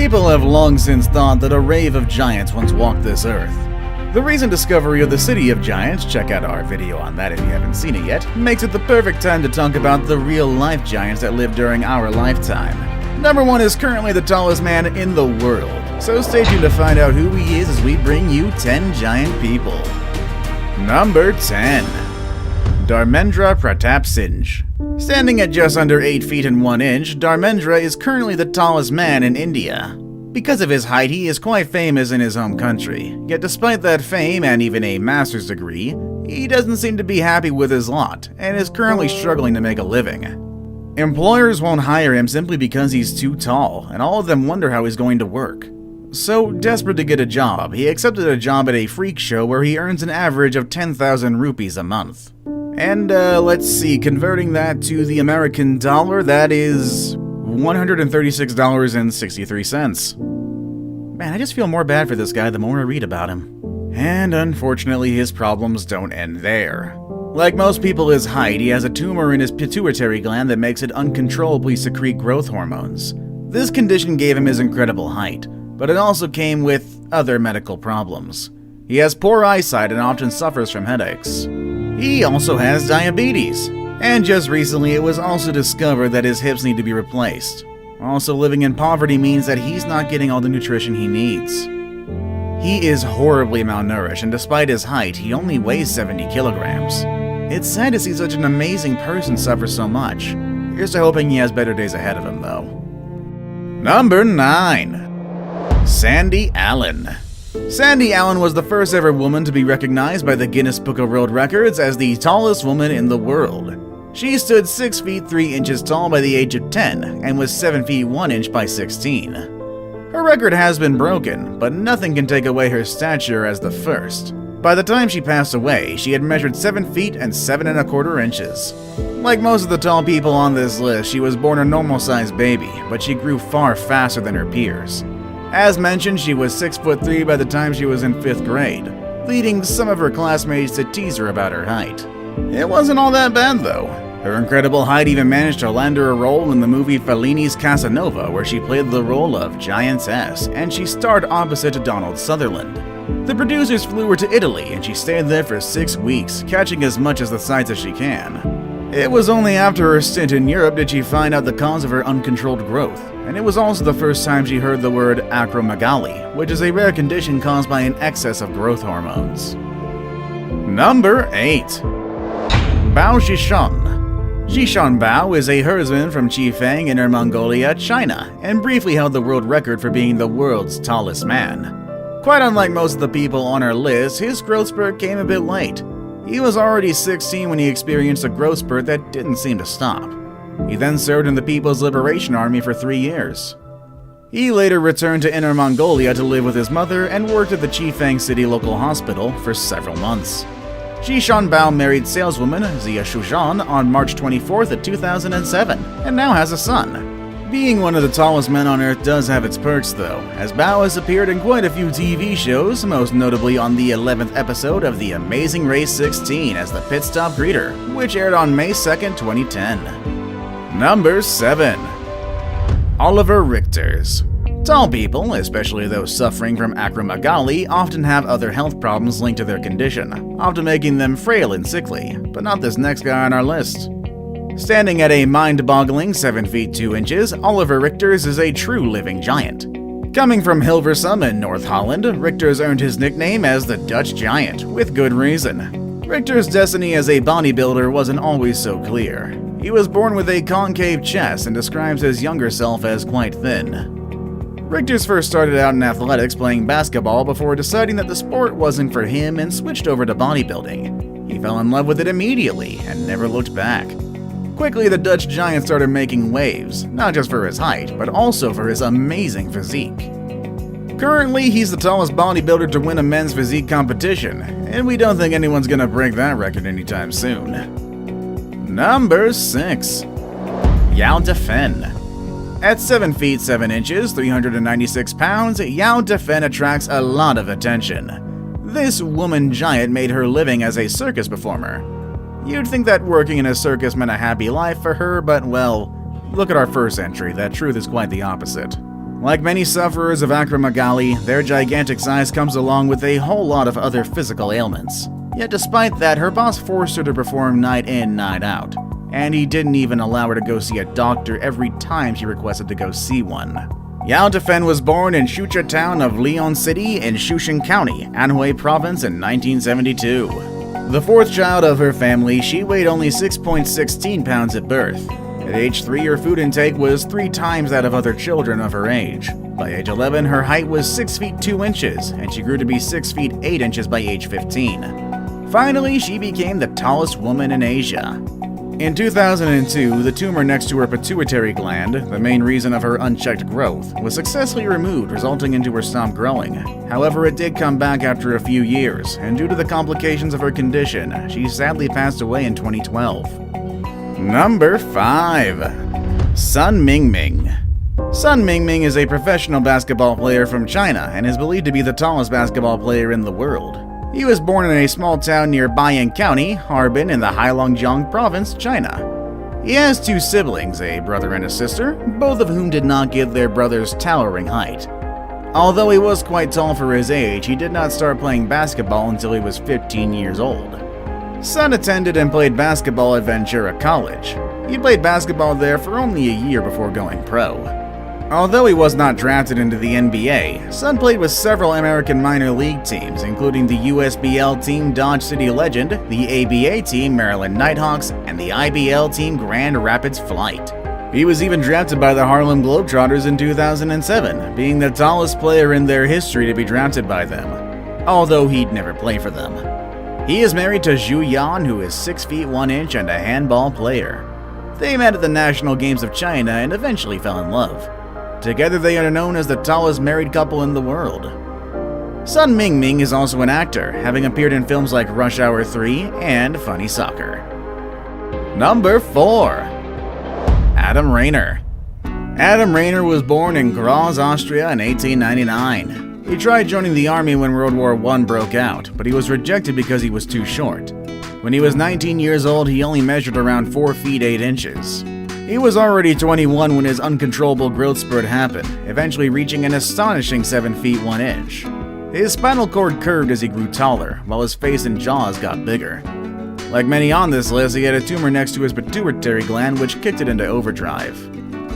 People have long since thought that a rave of giants once walked this earth. The recent discovery of the City of Giants, check out our video on that if you haven't seen it yet, makes it the perfect time to talk about the real-life giants that lived during our lifetime. Number 1 is currently the tallest man in the world, so stay tuned to find out who he is as we bring you 10 giant people. Number 10. Dharmendra Pratap Singh. Standing at just under 8 feet and 1 inch, Dharmendra is currently the tallest man in India. Because of his height, he is quite famous in his home country. Yet despite that fame and even a master's degree, he doesn't seem to be happy with his lot, and is currently struggling to make a living. Employers won't hire him simply because he's too tall, and all of them wonder how he's going to work. So, desperate to get a job, he accepted a job at a freak show where he earns an average of 10,000 rupees a month. And let's see, converting that to the American dollar, that is $136.63. Man, I just feel more bad for this guy the more I read about him. And unfortunately, his problems don't end there. Like most people his height, he has a tumor in his pituitary gland that makes it uncontrollably secrete growth hormones. This condition gave him his incredible height, but it also came with other medical problems. He has poor eyesight and often suffers from headaches. He also has diabetes, and just recently it was also discovered that his hips need to be replaced. Also, living in poverty means that he's not getting all the nutrition he needs. He is horribly malnourished, and despite his height, he only weighs 70 kilograms. It's sad to see such an amazing person suffer so much. Here's to hoping he has better days ahead of him, though. Number 9. Sandy Allen. Sandy Allen was the first ever woman to be recognized by the Guinness Book of World Records as the tallest woman in the world. She stood 6 feet 3 inches tall by the age of 10 and was 7 feet 1 inch by 16. Her record has been broken, but nothing can take away her stature as the first. By the time she passed away, she had measured 7 feet and 7 1/4 inches. Like most of the tall people on this list, she was born a normal-sized baby, but she grew far faster than her peers. As mentioned, she was 6 foot 3 by the time she was in 5th grade, leading some of her classmates to tease her about her height. It wasn't all that bad, though. Her incredible height even managed to land her a role in the movie Fellini's Casanova, where she played the role of Giantess, and she starred opposite Donald Sutherland. The producers flew her to Italy, and she stayed there for 6 weeks, catching as much of the sights as she can. It was only after her stint in Europe did she find out the cause of her uncontrolled growth, and it was also the first time she heard the word acromegaly, which is a rare condition caused by an excess of growth hormones. Number 8. Bao Zhishan. Zhishan Bao is a herdsman from Chifeng, Inner Mongolia, China, and briefly held the world record for being the world's tallest man. Quite unlike most of the people on our list, his growth spurt came a bit late. He was already 16 when he experienced a growth spurt that didn't seem to stop. He then served in the People's Liberation Army for 3 years. He later returned to Inner Mongolia to live with his mother and worked at the Chifeng City Local Hospital for several months. Zhishan Bao married saleswoman Zia Shuzhan on March 24th, 2007, and now has a son. Being one of the tallest men on Earth does have its perks, though, as Bao has appeared in quite a few TV shows, most notably on the 11th episode of The Amazing Race 16 as the pit stop greeter, which aired on May 2nd, 2010. Number 7. Oliver Richters. Tall people, especially those suffering from acromegaly, often have other health problems linked to their condition, often making them frail and sickly, but not this next guy on our list. Standing at a mind-boggling 7 feet 2 inches, Oliver Richters is a true living giant. Coming from Hilversum in North Holland, Richters earned his nickname as the Dutch Giant, with good reason. Richters' destiny as a bodybuilder wasn't always so clear. He was born with a concave chest and describes his younger self as quite thin. Richters first started out in athletics playing basketball before deciding that the sport wasn't for him and switched over to bodybuilding. He fell in love with it immediately and never looked back. Quickly, the Dutch Giant started making waves, not just for his height, but also for his amazing physique. Currently, he's the tallest bodybuilder to win a men's physique competition, and we don't think anyone's gonna break that record anytime soon. Number 6. Yao Defen. At 7 feet 7 inches, 396 pounds, Yao Defen attracts a lot of attention. This woman giant made her living as a circus performer. You'd think that working in a circus meant a happy life for her, but well, look at our first entry, that truth is quite the opposite. Like many sufferers of acromegaly, their gigantic size comes along with a whole lot of other physical ailments. Yet despite that, her boss forced her to perform night in, night out, and he didn't even allow her to go see a doctor every time she requested to go see one. Yao Defen was born in Shucha town of Leon City in Shushan County, Anhui Province in 1972. The fourth child of her family, she weighed only 6.16 pounds at birth. At age 3, her food intake was 3 times that of other children of her age. By age 11, her height was 6 feet 2 inches, and she grew to be 6 feet 8 inches by age 15. Finally, she became the tallest woman in Asia. In 2002, the tumor next to her pituitary gland, the main reason of her unchecked growth, was successfully removed, resulting into her stop growing. However, it did come back after a few years, and due to the complications of her condition, she sadly passed away in 2012. Number 5. Sun Mingming. Sun Mingming is a professional basketball player from China and is believed to be the tallest basketball player in the world. He was born in a small town near Baiyang County, Harbin, in the Heilongjiang Province, China. He has 2 siblings, a brother and a sister, both of whom did not get their brother's towering height. Although he was quite tall for his age, he did not start playing basketball until he was 15 years old. Sun attended and played basketball at Ventura College. He played basketball there for only a year before going pro. Although he was not drafted into the NBA, Sun played with several American minor league teams, including the USBL team Dodge City Legend, the ABA team Maryland Nighthawks, and the IBL team Grand Rapids Flight. He was even drafted by the Harlem Globetrotters in 2007, being the tallest player in their history to be drafted by them, although he'd never play for them. He is married to Zhu Yan, who is 6 feet 1 inch and a handball player. They met at the National Games of China and eventually fell in love. Together they are known as the tallest married couple in the world. Sun Mingming is also an actor, having appeared in films like Rush Hour 3 and Funny Soccer. Number 4. Adam Rayner. Adam Rayner was born in Graz, Austria in 1899. He tried joining the army when World War I broke out, but he was rejected because he was too short. When he was 19 years old, he only measured around 4 feet 8 inches. He was already 21 when his uncontrollable growth spurt happened, eventually reaching an astonishing 7 feet 1 inch. His spinal cord curved as he grew taller, while his face and jaws got bigger. Like many on this list, he had a tumor next to his pituitary gland which kicked it into overdrive.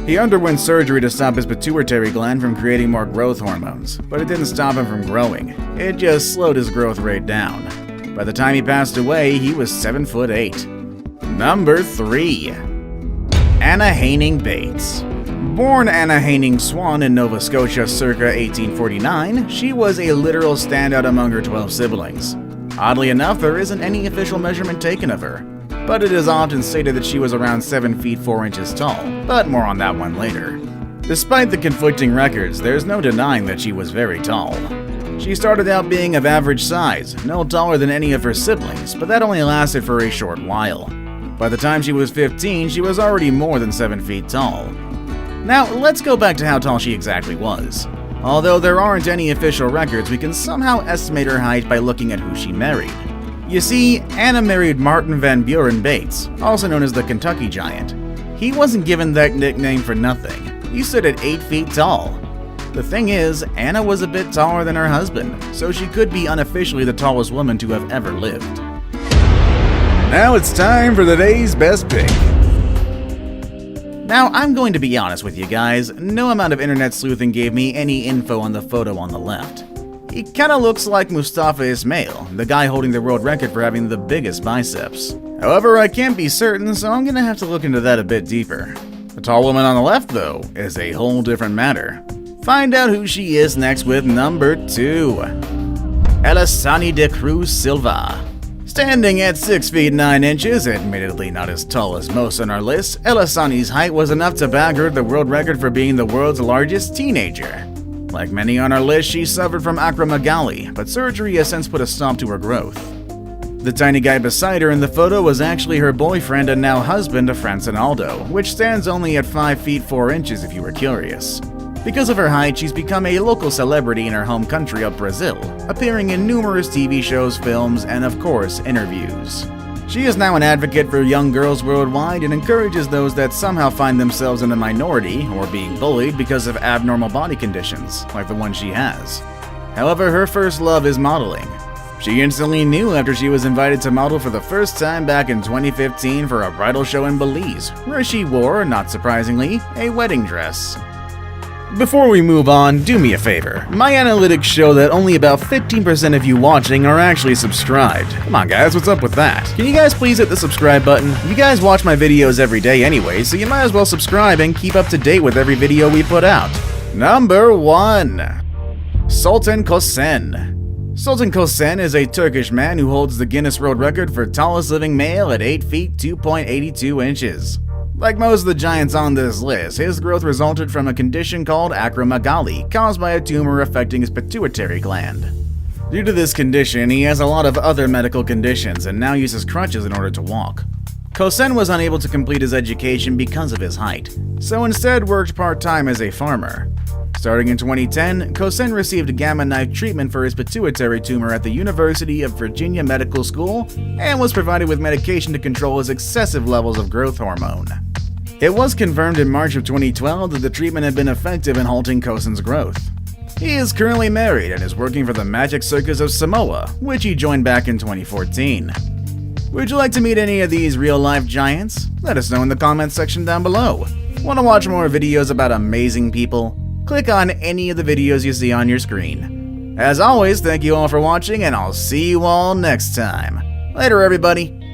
He underwent surgery to stop his pituitary gland from creating more growth hormones, but it didn't stop him from growing. It just slowed his growth rate down. By the time he passed away, he was 7 foot 8. Number 3. Anna Haining Bates. Born Anna Haining Swan in Nova Scotia circa 1849, she was a literal standout among her 12 siblings. Oddly enough, there isn't any official measurement taken of her, but it is often stated that she was around 7 feet 4 inches tall, but more on that one later. Despite the conflicting records, there's no denying that she was very tall. She started out being of average size, no taller than any of her siblings, but that only lasted for a short while. By the time she was 15, she was already more than 7 feet tall. Now, let's go back to how tall she exactly was. Although there aren't any official records, we can somehow estimate her height by looking at who she married. You see, Anna married Martin Van Buren Bates, also known as the Kentucky Giant. He wasn't given that nickname for nothing. He stood at 8 feet tall. The thing is, Anna was a bit taller than her husband, so she could be unofficially the tallest woman to have ever lived. Now it's time for the day's best pick. Now, I'm going to be honest with you guys, no amount of internet sleuthing gave me any info on the photo on the left. He kinda looks like Mustafa Ismail, the guy holding the world record for having the biggest biceps. However, I can't be certain, so I'm gonna have to look into that a bit deeper. The tall woman on the left, though, is a whole different matter. Find out who she is next with number 2. Elisani de Cruz Silva. Standing at 6 feet 9 inches, admittedly not as tall as most on our list, Elisani's height was enough to bag her the world record for being the world's largest teenager. Like many on our list, she suffered from acromegaly, but surgery has since put a stop to her growth. The tiny guy beside her in the photo was actually her boyfriend and now husband, Francinaldo, which stands only at 5 feet 4 inches if you were curious. Because of her height, she's become a local celebrity in her home country of Brazil, appearing in numerous TV shows, films, and of course, interviews. She is now an advocate for young girls worldwide and encourages those that somehow find themselves in a minority or being bullied because of abnormal body conditions, like the one she has. However, her first love is modeling. She instantly knew after she was invited to model for the first time back in 2015 for a bridal show in Belize, where she wore, not surprisingly, a wedding dress. Before we move on, do me a favor. My analytics show that only about 15% of you watching are actually subscribed. Come on guys, what's up with that? Can you guys please hit the subscribe button? You guys watch my videos every day anyway, so you might as well subscribe and keep up to date with every video we put out. Number 1. Sultan Kösen. Sultan Kösen is a Turkish man who holds the Guinness World Record for tallest living male at 8 feet 2.82 inches. Like most of the giants on this list, his growth resulted from a condition called acromegaly, caused by a tumor affecting his pituitary gland. Due to this condition, he has a lot of other medical conditions and now uses crutches in order to walk. Kösen was unable to complete his education because of his height, so instead worked part-time as a farmer. Starting in 2010, Kösen received gamma knife treatment for his pituitary tumor at the University of Virginia Medical School and was provided with medication to control his excessive levels of growth hormone. It was confirmed in March of 2012 that the treatment had been effective in halting Kösen's growth. He is currently married and is working for the Magic Circus of Samoa, which he joined back in 2014. Would you like to meet any of these real-life giants? Let us know in the comments section down below. Want to watch more videos about amazing people? Click on any of the videos you see on your screen. As always, thank you all for watching, and I'll see you all next time. Later, everybody.